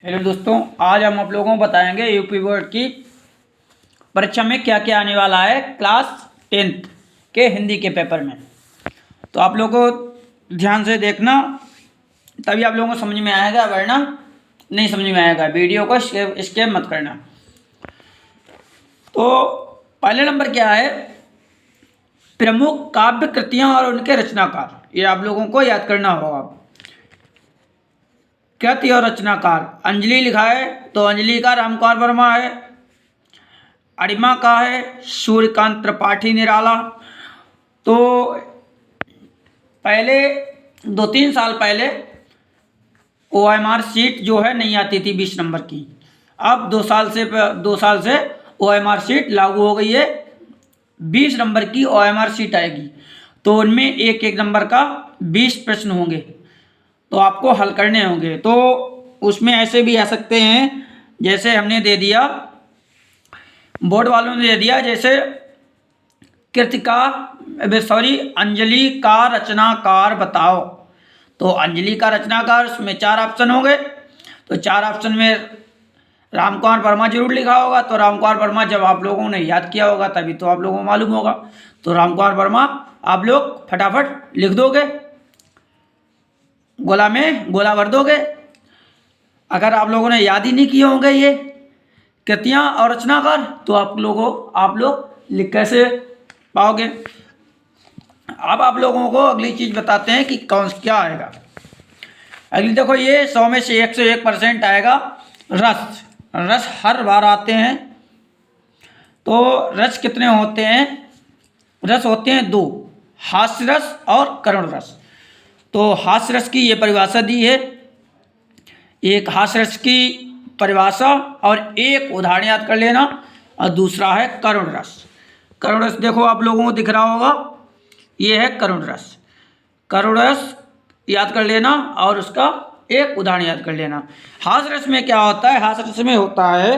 Hello दोस्तों, आज हम आप लोगों को बताएंगे यूपी बोर्ड की परीक्षा में क्या क्या आने वाला है क्लास 10th के हिंदी के पेपर में। तो आप लोगों को ध्यान से देखना, तभी आप लोगों को समझ में आएगा, वरना नहीं समझ में आएगा। वीडियो को स्किप मत करना। तो पहले नंबर क्या है, प्रमुख काव्य कृतियाँ और उनके रचनाकार। ये आप लोगों को याद करना होगा। कृति और रचनाकार, अंजलि लिखा है तो अंजलि का रामकुमार वर्मा है। अरिमा का है सूर्यकांत त्रिपाठी निराला। तो पहले 2-3 साल पहले OMR शीट जो है नहीं आती थी 20 नंबर की। अब 2 साल से OMR शीट लागू हो गई है। 20 नंबर की OMR शीट आएगी, तो उनमें एक एक नंबर का 20 प्रश्न होंगे, तो आपको हल करने होंगे। तो उसमें ऐसे भी आ सकते हैं, जैसे हमने दे दिया, बोर्ड वालों ने दे दिया, जैसे अंजलि का रचनाकार बताओ। तो अंजलि का रचनाकार, उसमें 4 ऑप्शन होंगे। तो 4 ऑप्शन में रामकुमार वर्मा जरूर लिखा होगा। तो रामकुमार वर्मा जब आप लोगों ने याद किया होगा तभी तो आप लोगों को मालूम होगा। तो रामकुमार वर्मा आप लोग फटाफट लिख दोगे, गोला में गोला भर दोगे। अगर आप लोगों ने याद ही नहीं किए होंगे ये कृतियाँ और रचनाकार, तो आप लोग लिख कैसे पाओगे। अब आप लोगों को अगली चीज़ बताते हैं कि क्या आएगा। अगली देखो, ये 100 में से 101% आएगा रस। रस हर बार आते हैं। तो रस कितने होते हैं? रस होते हैं 2, हास्य रस और करुण रस। तो हास्य रस की ये परिभाषा दी है, एक हास्य रस की परिभाषा और एक उदाहरण याद कर लेना, और दूसरा है करुण रस। करुण रस देखो आप लोगों को दिख रहा होगा, ये है करुण रस। करुण रस याद कर लेना और उसका एक उदाहरण याद कर लेना। हास्य रस में क्या होता है? हास्य रस में होता है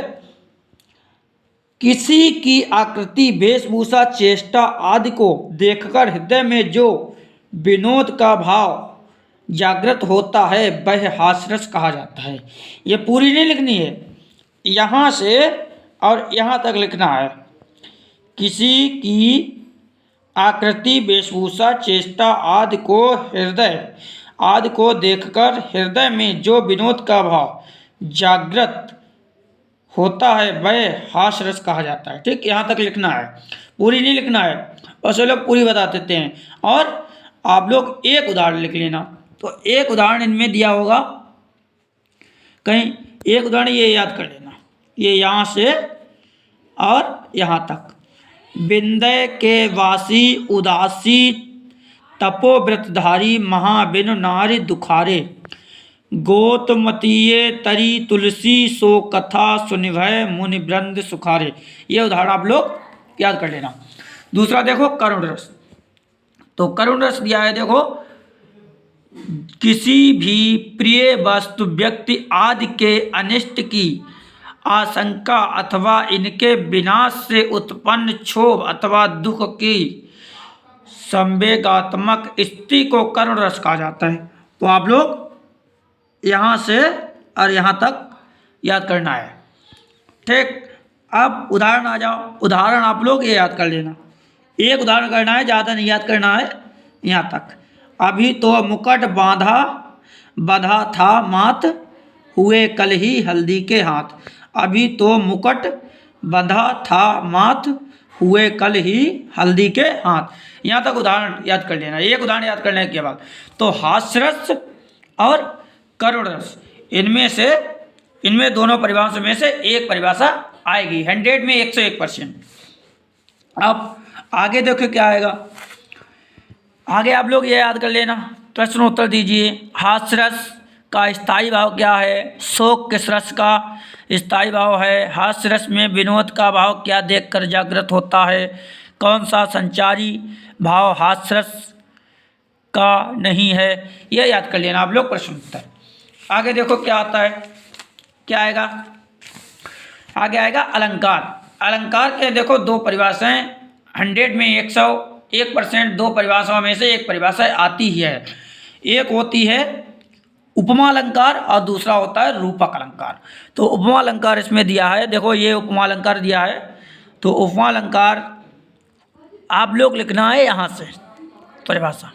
किसी की आकृति, वेशभूषा, चेष्टा आदि को देखकर हृदय में जो विनोद का भाव जागृत होता है वह हास्यरस कहा जाता है। ये पूरी नहीं लिखनी है, यहाँ से और यहाँ तक लिखना है। किसी की आकृति, वेशभूषा, चेष्टा आदि को देखकर हृदय में जो विनोद का भाव जागृत होता है वह हास्यरस कहा जाता है। ठीक, यहाँ तक लिखना है, पूरी नहीं लिखना है। और सब लोग पूरी बता देते हैं, और आप लोग एक उदाहरण लिख लेना। तो एक उदाहरण इनमें दिया होगा कहीं, एक उदाहरण ये याद कर लेना, ये यहाँ से और यहाँ तक। विंध्य के वासी उदासी तपोव्रतधारी महाबिनु नारी दुखारे, गोतमतीये तरी तुलसी सो कथा सुनिभय मुनि वृंद सुखारे। ये उदाहरण आप लोग याद कर लेना। दूसरा देखो करुण रस। तो करुण रस दिया है, देखो, किसी भी प्रिय वस्तु, व्यक्ति आदि के अनिष्ट की आशंका अथवा इनके विनाश से उत्पन्न क्षोभ अथवा दुख की संवेगात्मक स्थिति को करुण रस कहा जाता है। तो आप लोग यहाँ से और यहाँ तक याद करना है। ठीक, अब उदाहरण आ जाओ। उदाहरण आप लोग ये याद कर लेना, एक उदाहरण करना है, ज़्यादा नहीं याद करना है, यहाँ तक। अभी तो मुकुट बंधा था माथ, हुए कल ही हल्दी के हाथ। अभी तो मुकुट बंधा था माथ, हुए कल ही हल्दी के हाथ। यहाँ तक उदाहरण याद कर लेना। एक उदाहरण याद करने के बाद तो हास्यरस और करुण रस, इनमें दोनों परिभाषाओं में से एक परिभाषा आएगी 100 में 101%। अब आगे देखो क्या आएगा। आगे आप लोग ये याद कर लेना, प्रश्न उत्तर दीजिए। हास्यरस का स्थायी भाव क्या है? शोक किस रस का स्थायी भाव है? हास्य रस में विनोद का भाव क्या देखकर जागृत होता है? कौन सा संचारी भाव हास्य रस का नहीं है? यह याद कर लेना आप लोग प्रश्न उत्तर। आगे देखो क्या आता है, क्या आएगा। आगे आएगा अलंकार। अलंकार के देखो 2 परिभाषाएं, 100 में 101%। 2 परिभाषाओं में से एक परिभाषा आती ही है। एक होती है उपमा अलंकार और दूसरा होता है रूपक अलंकार। तो उपमा अलंकार इसमें दिया है, देखो ये उपमा अलंकार दिया है। तो उपमा अलंकार आप लोग लिखना है यहाँ से परिभाषा,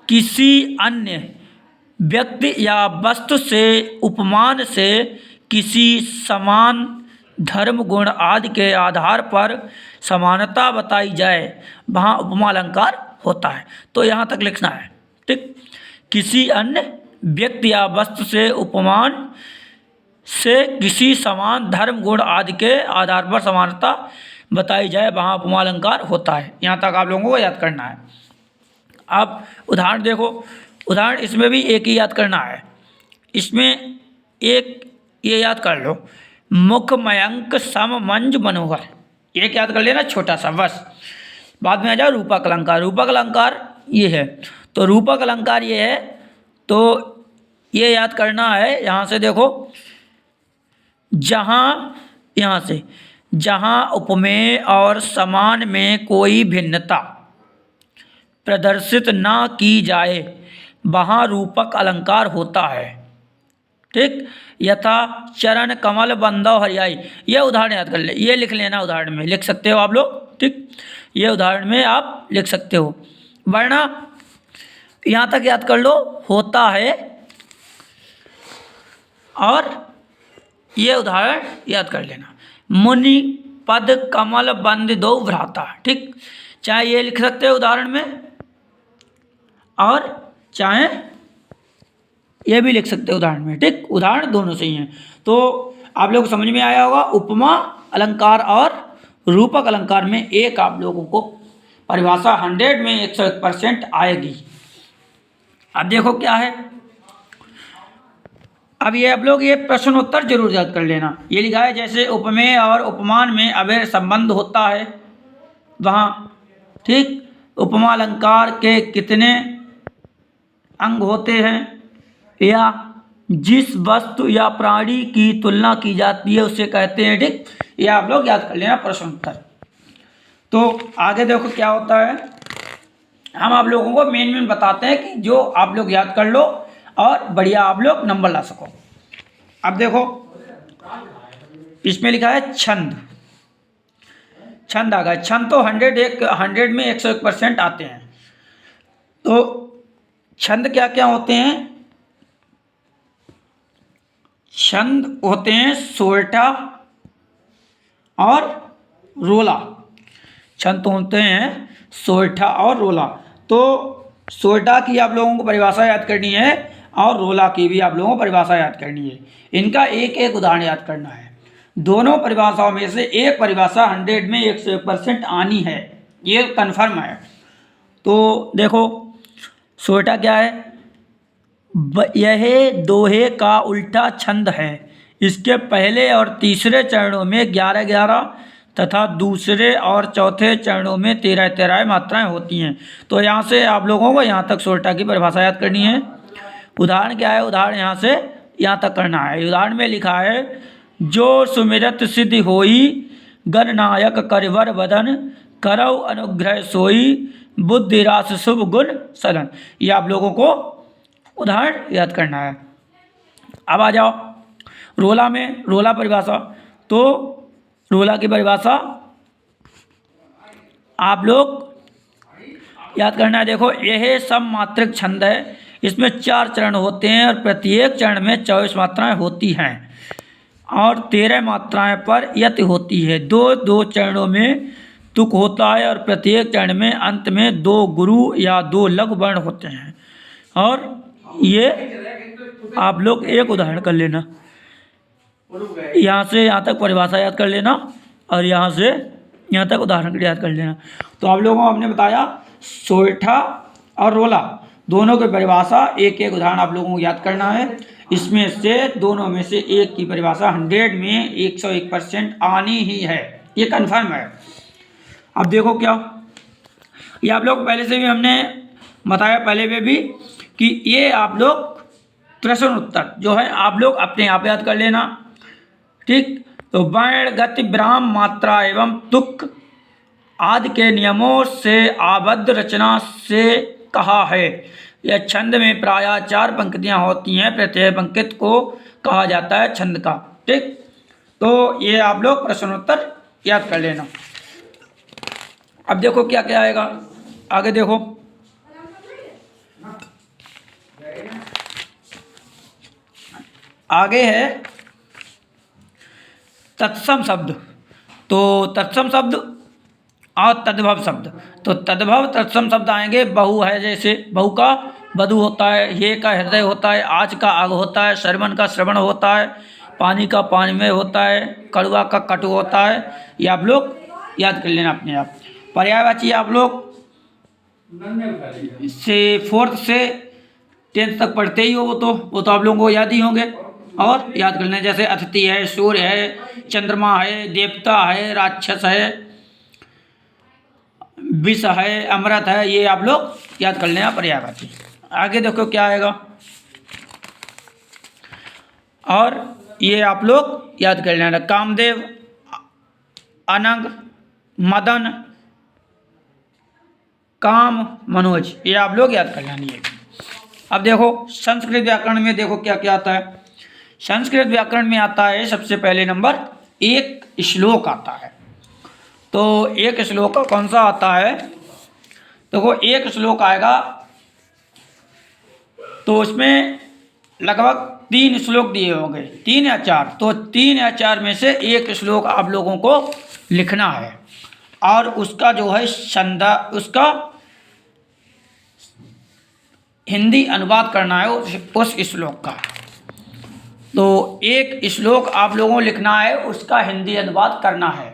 किसी अन्य व्यक्ति या वस्तु से उपमान से किसी समान धर्म गुण आदि के आधार पर समानता बताई जाए, वहाँ उपमा अलंकार होता है। तो यहाँ तक लिखना है, ठीक। किसी अन्य व्यक्ति या वस्तु से उपमान से किसी समान धर्म गुण आदि के आधार पर समानता बताई जाए, वहाँ उपमा अलंकार होता है। यहाँ तक आप लोगों को याद करना है। अब उदाहरण देखो, उदाहरण इसमें भी एक ही याद करना है। इसमें एक ये याद कर लो, मुख मयंक सम मंज मनोहर, एक याद कर लेना छोटा सा बस। बाद में आ जाओ रूपक अलंकार। रूपक अलंकार ये है, तो रूपक अलंकार ये है, तो ये याद करना है। यहाँ से देखो, जहाँ यहाँ से जहाँ उपमेय और समान में कोई भिन्नता प्रदर्शित ना की जाए, वहाँ रूपक अलंकार होता है, ठीक। यथा चरण कमल बंधव हरियाई, ये उदाहरण याद कर ले, ये लिख लेना, उदाहरण में लिख सकते हो आप लोग, ठीक। ये उदाहरण में आप लिख सकते हो, वरना यहाँ तक याद कर लो, होता है। और ये उदाहरण याद कर लेना, मुनि पद कमल बंद दो भ्राता, ठीक। चाहे ये लिख सकते हो उदाहरण में, और चाहे ये भी लिख सकते हो उदाहरण में, ठीक। उदाहरण दोनों सही हैं। तो आप लोग को समझ में आया होगा, उपमा अलंकार और रूपक अलंकार में एक आप लोगों को परिभाषा 100 में 101% आएगी। अब देखो क्या है, अब ये आप लोग ये प्रश्न उत्तर जरूर याद कर लेना। ये लिखा है, जैसे उपमेय और उपमान में अवैध संबंध होता है वहाँ, ठीक। उपमा अलंकार के कितने अंग होते हैं, या जिस वस्तु या प्राणी की तुलना की जाती है उसे कहते हैं, ठीक। ये आप लोग याद कर लेना प्रश्न उत्तर। तो आगे देखो क्या होता है, हम आप लोगों को मेन बताते हैं कि जो आप लोग याद कर लो और बढ़िया आप लोग नंबर ला सको। अब देखो इसमें लिखा है छंद, छंद आ गया। छंद तो 100 में 101% आते हैं। तो छंद क्या क्या होते हैं, छंद होते हैं सोरठा और रोला। छंद होते हैं सोरठा और रोला। तो सोरठा की आप लोगों को परिभाषा याद करनी है और रोला की भी आप लोगों को परिभाषा याद करनी है। इनका एक एक उदाहरण याद करना है। दोनों परिभाषाओं में से एक परिभाषा 100 में 101% आनी है, ये कन्फर्म है। तो देखो सोरठा क्या है, यह दोहे का उल्टा छंद है। इसके पहले और तीसरे चरणों में 11-11 तथा दूसरे और चौथे चरणों में 13-13 मात्राएं होती हैं। तो यहाँ से आप लोगों को यहाँ तक सोरठा की परिभाषा याद करनी है। उदाहरण क्या है, उदाहरण यहाँ से यहाँ तक करना है। उदाहरण में लिखा है, जो सुमिरत सिद्धि होई गणनायक करवर वदन करौ अनुग्रह सोई बुद्धि रास शुभ गुण सदन। ये आप लोगों को उदाहरण याद करना है। अब आ जाओ रोला में, रोला परिभाषा। तो रोला की परिभाषा आप लोग याद करना है। देखो यह सम मात्रिक छंद है, इसमें 4 चरण होते हैं और प्रत्येक चरण में 24 मात्राएं होती हैं और 13 मात्राएं पर यति होती है। 2-2 चरणों में तुक होता है और प्रत्येक चरण में अंत में 2 गुरु या 2 लघु वर्ण होते हैं। और ये आप लोग एक उदाहरण कर लेना, यहाँ से यहाँ तक परिभाषा याद कर लेना और यहाँ से यहाँ तक उदाहरण याद कर लेना। तो आप लोगों को हमने बताया सोरठा और रोला दोनों की परिभाषा, एक एक उदाहरण आप लोगों को याद करना है। इसमें से दोनों में से एक की परिभाषा 100 में 101% आनी ही है, ये कन्फर्म है। अब देखो क्या, ये आप लोग पहले से भी हमने बताया पहले में भी कि ये आप लोग प्रश्न उत्तर जो है आप लोग अपने आप याद कर लेना, ठीक। तो वर्ण गति विराम मात्रा एवं तुक आदि के नियमों से आबद्ध रचना से कहा है। यह छंद में प्रायः 4 पंक्तियां होती हैं, प्रत्येक पंक्ति को कहा जाता है छंद का। ठीक, तो ये आप लोग प्रश्नोत्तर याद कर लेना। अब देखो क्या क्या आएगा, आगे देखो। आगे है तत्सम शब्द। तो तत्सम शब्द और तद्भव शब्द। तो तद्भव तत्सम शब्द आएंगे। बहु है, जैसे बहु का बधु होता है, ये का हृदय होता है, आज का आग होता है, श्रवण का श्रवण होता है, पानी का पानी में होता है, कड़वा का कटु होता है। ये आप लोग याद कर लेना अपने आप। पर्यायवाची आप लोग से 4th से 10th तक पढ़ते ही हो, वो तो आप लोगों को याद ही होंगे और याद कर लें। जैसे अतिथि है, सूर्य है, चंद्रमा है, देवता है, राक्षस है, विष है, अमृत है, ये आप लोग याद कर लेना पर्यायवाची। आगे देखो क्या आएगा, और ये आप लोग याद कर लेना। कामदेव, अनंग, मदन, काम, मनोज, ये आप लोग याद कर लेना। अब देखो संस्कृत व्याकरण में देखो क्या क्या आता है। संस्कृत व्याकरण में आता है सबसे पहले नंबर एक श्लोक आता है। तो एक श्लोक कौन सा आता है, देखो एक श्लोक आएगा तो उसमें लगभग 3 श्लोक दिए होंगे, 3 या 4। तो 3 या 4 में से एक श्लोक आप लोगों को लिखना है और उसका जो है उसका हिंदी अनुवाद करना है उस श्लोक का। तो एक श्लोक आप लोगों को लिखना है, उसका हिंदी अनुवाद करना है।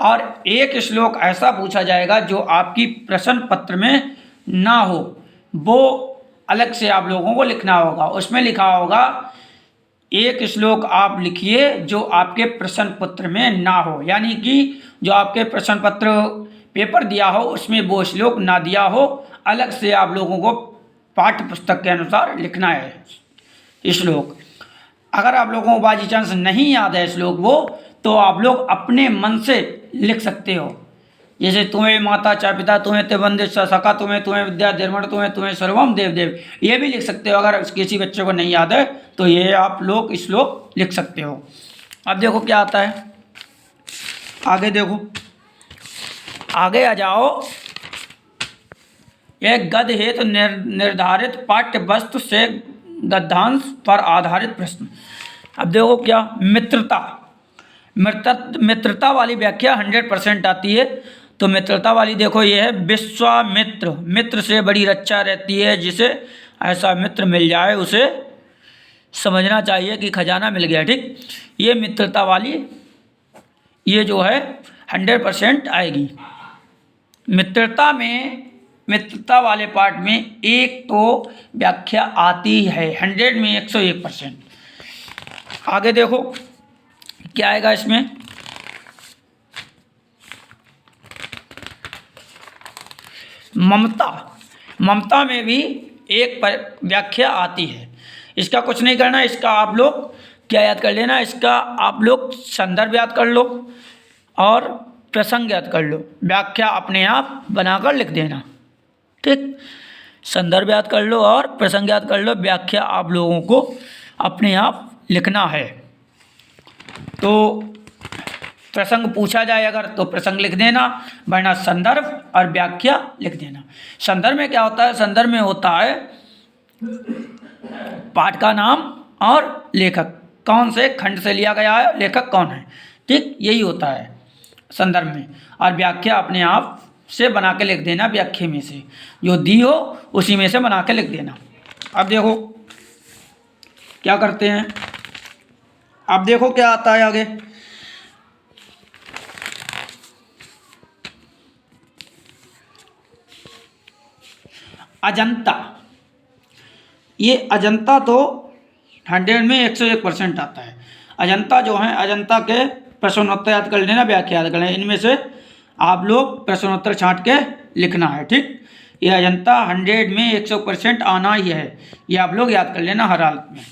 और एक श्लोक ऐसा पूछा जाएगा जो आपकी प्रश्न पत्र में ना हो, वो अलग से आप लोगों को लिखना होगा। उसमें लिखा होगा एक श्लोक आप लिखिए जो आपके प्रश्न पत्र में ना हो, यानी कि जो आपके प्रश्न पत्र पेपर दिया हो उसमें वो श्लोक ना दिया हो, अलग से आप लोगों को पाठ्य पुस्तक के अनुसार लिखना है श्लोक। अगर आप लोगों को बाई चांस नहीं याद है श्लोक वो, तो आप लोग अपने मन से लिख सकते हो। जैसे तुम्हें माता चा पिता, तुम्हें ते वंदे सखा, तुम्हें विद्या धर्मण, तुम्हें सर्वम देव देव, ये भी लिख सकते हो। अगर किसी बच्चे को नहीं याद है तो ये आप लोग श्लोक लिख सकते हो। अब देखो क्या आता है, आगे देखो, आगे आ जाओ। एक गद्य हेतु निर्धारित पाठ्य वस्तु से गद्यांश पर आधारित प्रश्न। अब देखो क्या, मित्रता वाली व्याख्या 100% आती है। तो मित्रता वाली देखो ये है विश्वामित्र, मित्र से बड़ी रक्षा रहती है, जिसे ऐसा मित्र मिल जाए उसे समझना चाहिए कि खजाना मिल गया। ठीक, ये मित्रता वाली ये जो है 100% आएगी। मित्रता वाले पार्ट में एक तो व्याख्या आती है 100 में 101%। आगे देखो क्या आएगा इसमें, ममता में भी एक व्याख्या आती है। इसका कुछ नहीं करना, इसका आप लोग क्या याद कर लेना, इसका आप लोग संदर्भ याद कर लो और प्रसंग याद कर लो, व्याख्या अपने आप बनाकर लिख देना। ठीक, संदर्भ याद कर लो और प्रसंग याद कर लो, व्याख्या आप लोगों को अपने आप लिखना है। तो प्रसंग पूछा जाए अगर तो प्रसंग लिख देना, वरना संदर्भ और व्याख्या लिख देना। संदर्भ में क्या होता है, संदर्भ में होता है पाठ का नाम और लेखक, कौन से खंड से लिया गया है, लेखक कौन है। ठीक, यही होता है संदर्भ में। और व्याख्या अपने आप से बना के लिख देना, व्याख्या में से जो दी हो उसी में से बना के लिख देना। अब देखो क्या करते हैं, अब देखो क्या आता है आगे। अजंता, ये अजंता तो 100 में 101% आता है। अजंता जो है, अजंता के प्रश्नोत्तर याद कर लेना, व्याख्या याद कर लेना, इनमें से आप लोग प्रश्नोत्तर छांट के लिखना है। ठीक, ये अजंता 100 में 100% आना ही है, ये आप लोग याद कर लेना हर हालत में।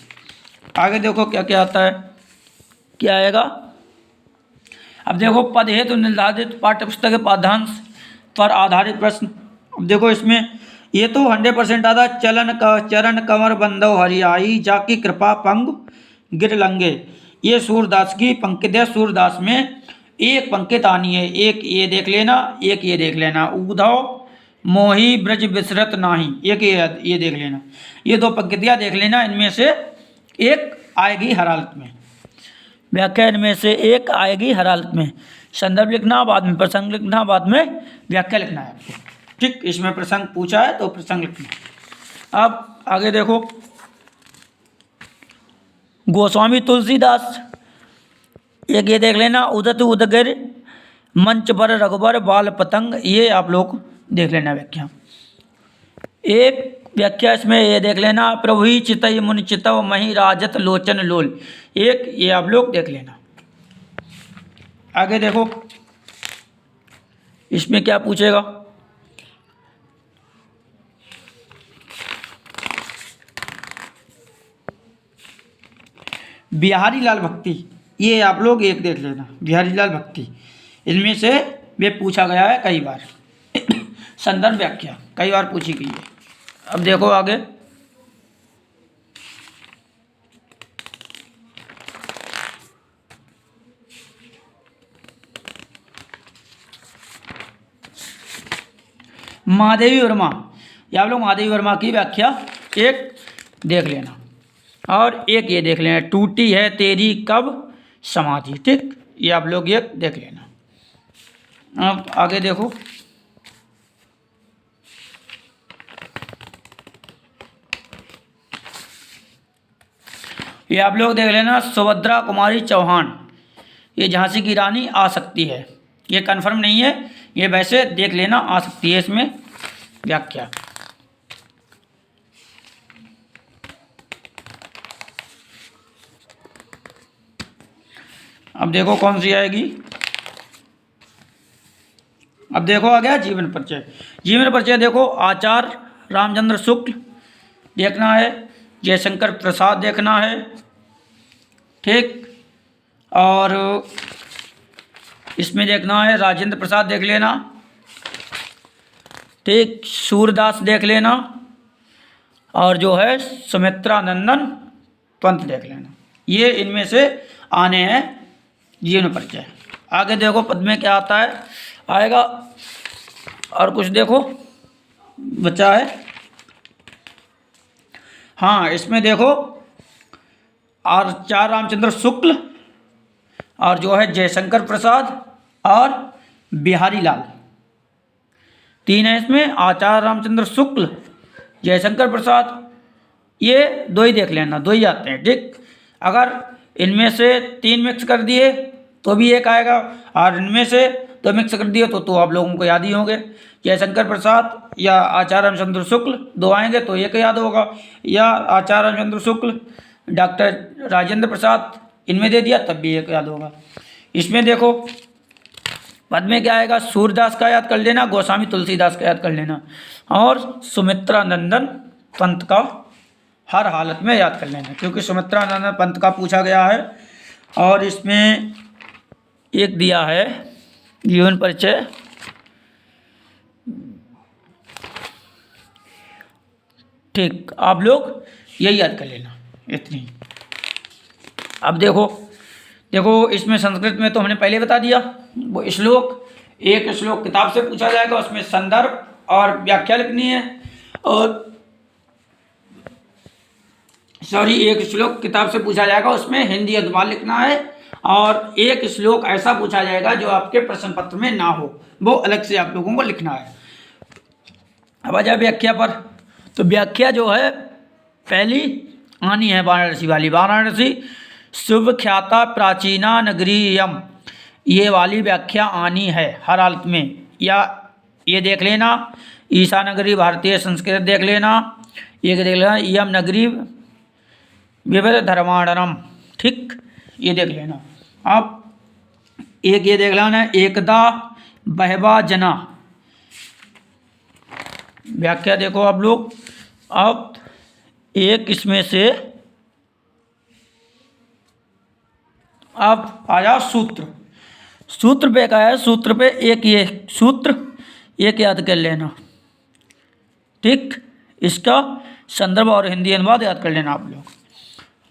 आगे देखो क्या क्या आता है, क्या आएगा। अब देखो पद हेतु निर्धारित पाठ्य पुस्तक के पाठ्यांश पर आधारित प्रश्न। अब देखो इसमें ये तो 100% आता। चलन का चरण कमर बंदो हरियाई जाकी कृपा पंग गिर लंगे। ये सूरदास की पंक्ति है। सूरदास में एक पंक्ति आनी है, एक ये देख लेना, एक ये देख लेना। उधव मोही ब्रज बिसरत नाही, एक ये देख लेना। ये दो पंक्तियाँ देख लेना, इनमें से एक आएगी हर हालत में। व्याख्या इनमें से एक आएगी हर हालत में। संदर्भ लिखना, बाद में प्रसंग लिखना, बाद में व्याख्या लिखना है आपको। ठीक, इसमें प्रसंग पूछा है तो प्रसंग लिखना। अब आगे देखो, गोस्वामी तुलसीदास, एक ये देख लेना। उदत उदगिर मंच पर रघुबर बाल पतंग, ये आप लोग देख लेना व्याख्या। एक व्याख्या इसमें ये देख लेना। प्रभु ही चितई मुनि चितव मही राजत लोचन लोल, एक ये आप लोग देख लेना। आगे देखो, इसमें क्या पूछेगा। बिहारी लाल भक्ति, ये आप लोग एक देख लेना। बिहारी लाल भक्ति, इनमें से वे पूछा गया है कई बार। संदर्भ व्याख्या कई बार पूछी गई है। अब देखो आगे, महादेवी वर्मा, ये आप लोग महादेवी वर्मा की व्याख्या एक देख लेना, और एक ये देख लेना, टूटी है तेरी कब समाधि। ठीक, ये आप लोग एक देख लेना। अब आगे देखो, ये आप लोग देख लेना। सुभद्रा कुमारी चौहान, ये झांसी की रानी आ सकती है, ये कंफर्म नहीं है, ये वैसे देख लेना, आ सकती है इसमें व्याख्या। अब देखो कौन सी आएगी। अब देखो आ गया जीवन परिचय। जीवन परिचय देखो, आचार्य रामचंद्र शुक्ल देखना है, जयशंकर प्रसाद देखना है। ठीक, और इसमें देखना है राजेंद्र प्रसाद देख लेना। ठीक, सूरदास देख लेना, और जो है सुमित्रा नंदन पंत देख लेना। ये इनमें से आने हैं जीवन परिचय। आगे देखो पद में क्या आता है, आएगा। और कुछ देखो बचा है। हाँ, इसमें देखो आचार्य रामचंद्र शुक्ल, और जो है जयशंकर प्रसाद और बिहारी लाल, तीन है इसमें। आचार्य रामचंद्र शुक्ल, जयशंकर प्रसाद, ये दो ही देख लेना, दो ही आते हैं। ठीक, अगर इनमें से तीन मिक्स कर दिए तो भी एक आएगा, और इनमें से दो मिक्स कर दिए तो आप लोगों को याद ही होंगे। जयशंकर प्रसाद या आचार्य रामचंद्र शुक्ल, दो आएंगे तो एक याद होगा, या आचार्य रामचंद्र शुक्ल डॉक्टर राजेंद्र प्रसाद, इनमें दे दिया तब भी एक याद होगा। इसमें देखो पद में क्या आएगा, सूरदास का याद कर लेना, गोस्वामी तुलसीदास का याद कर लेना, और सुमित्रा नंदन पंत का हर हालत में याद कर लेना, क्योंकि सुमित्रा नंदन पंत का पूछा गया है। और इसमें एक दिया है जीवन परिचय, ठीक, आप लोग यही याद कर लेना, इतनी। अब देखो इसमें संस्कृत में तो हमने पहले बता दिया, वो श्लोक, एक श्लोक किताब से पूछा जाएगा, उसमें संदर्भ और व्याख्या लिखनी है। और एक श्लोक किताब से पूछा जाएगा, उसमें हिंदी अनुवाद लिखना है, और एक श्लोक ऐसा पूछा जाएगा जो आपके प्रश्न पत्र में ना हो, वो अलग से आप लोगों को लिखना है। अब आ जाए व्याख्या पर। तो व्याख्या जो है पहली आनी है वाराणसी वाली। वाराणसी शुभ ख्याता प्राचीना नगरीयम, ये वाली व्याख्या आनी है हर हालत में। या ये देख लेना, ईसा नगरी भारतीय संस्कृत देख लेना, ये देख लेना, यम नगरी विविध धर्माणनम, ठीक, ये देख लेना। अब एक ये देख लेना, एकदा बहवा जना, व्याख्या देखो आप लोग। अब एक इसमें से अब आ जाओ सूत्र। सूत्र पे क्या है, सूत्र पे एक ये सूत्र एक याद कर लेना, ठीक, इसका संदर्भ और हिंदी अनुवाद याद कर लेना आप लोग।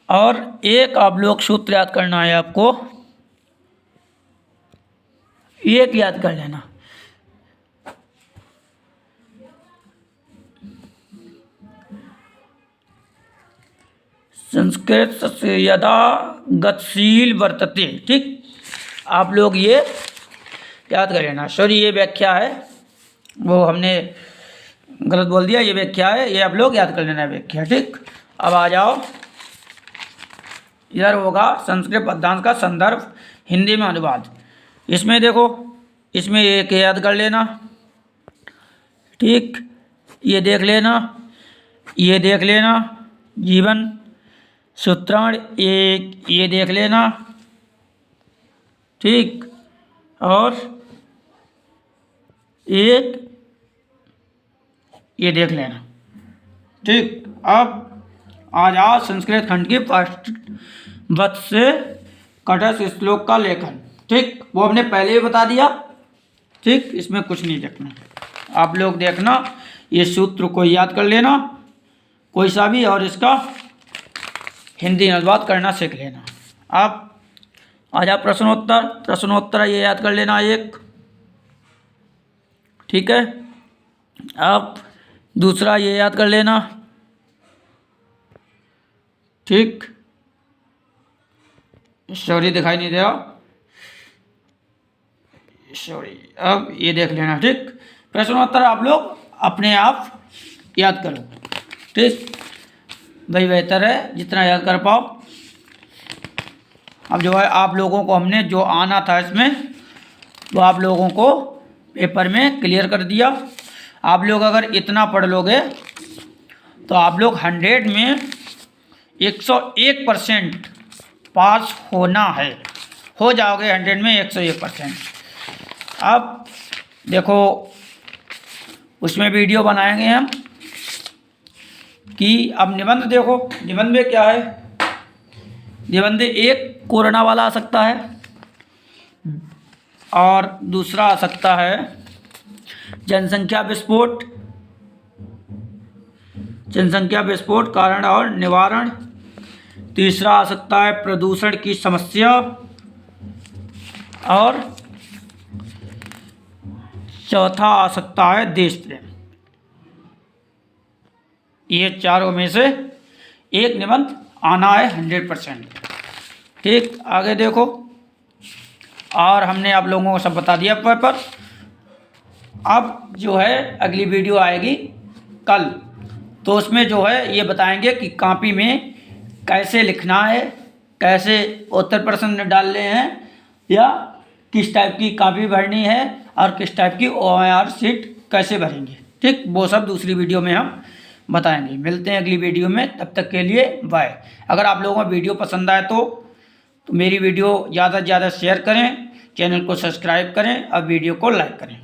और एक आप लोग सूत्र याद करना है आपको, एक याद कर लेना, संस्कृत से यदा गतिशील वर्तते। ठीक, आप लोग ये याद कर लेना। सॉरी, ये व्याख्या है, वो हमने गलत बोल दिया, ये व्याख्या है, ये आप लोग याद कर लेना व्याख्या। ठीक, अब आ जाओ, इधर होगा संस्कृत पद्यांश का संदर्भ हिंदी में अनुवाद। इसमें देखो, इसमें एक याद कर लेना। ठीक, ये देख लेना, ये देख लेना, जीवन सूत्रण एक ये देख लेना। ठीक, और एक ये देख लेना। ठीक, अब आ जाओ संस्कृत खंड की फर्स्ट वत् से कटस्थ श्लोक का लेखन। ठीक, वो हमने पहले ही बता दिया। ठीक, इसमें कुछ नहीं देखना, आप लोग देखना, ये सूत्र को याद कर लेना कोई सा भी, और इसका हिंदी अनुवाद करना सीख लेना। अब आ जाओ प्रश्नोत्तर, प्रश्नोत्तर ये याद कर लेना एक। ठीक है, अब दूसरा ये याद कर लेना। ठीक, सॉरी दिखाई नहीं दे रहा, सॉरी, अब ये देख लेना। ठीक, प्रश्नोत्तर आप लोग अपने आप याद करो। ठीक, वही बेहतर है जितना याद कर पाओ। अब जो है आप लोगों को हमने जो आना था इसमें, वो आप लोगों को पेपर में क्लियर कर दिया। आप लोग अगर इतना पढ़ लोगे तो आप लोग 100 में 101% पास होना है, हो जाओगे 100 में 101%। अब देखो, उसमें वीडियो बनाएंगे हम कि अब निबंध देखो, निबंध में क्या है, निबंध एक कोरोना वाला आ सकता है, और दूसरा आ सकता है जनसंख्या विस्फोट, जनसंख्या विस्फोट कारण और निवारण। तीसरा आ सकता है प्रदूषण की समस्या, और चौथा आ सकता है देश प्रेम। ये चारों में से एक निबंध आना है 100%। ठीक, आगे देखो, और हमने आप लोगों को सब बता दिया पेपर। अब जो है अगली वीडियो आएगी कल, तो उसमें जो है ये बताएंगे कि कॉपी में कैसे लिखना है, कैसे उत्तर प्रश्न डालने हैं, या किस टाइप की कॉपी भरनी है, और किस टाइप की OMR शीट कैसे भरेंगे। ठीक, वो सब दूसरी वीडियो में हम बताएंगे। मिलते हैं अगली वीडियो में, तब तक के लिए बाय। अगर आप लोगों को वीडियो पसंद आए तो मेरी वीडियो ज़्यादा से ज़्यादा शेयर करें, चैनल को सब्सक्राइब करें और वीडियो को लाइक करें।